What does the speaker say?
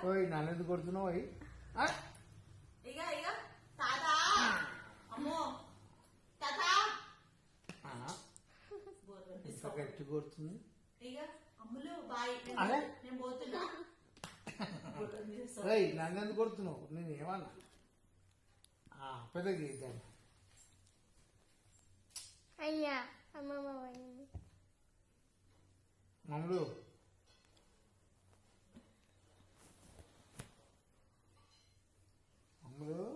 ఓయ్ నన్ను ఎందుకు కొడుతున్నావు ఓయ్ ఇక ఇక తాత అమ్మో తాత ఎంత గట్టి కొడుతుంది ఇక అమ్ములు బాయ్ అరే? నేను పోతున్నా ఓయ్ నన్ను ఎందుకు కొడుతున్నావు నేను ఏమన్నా పెద్దగా చేద్దాను అయ్యా అమ్మమ్మ పోయింది. మమ్మడు మమ్మడు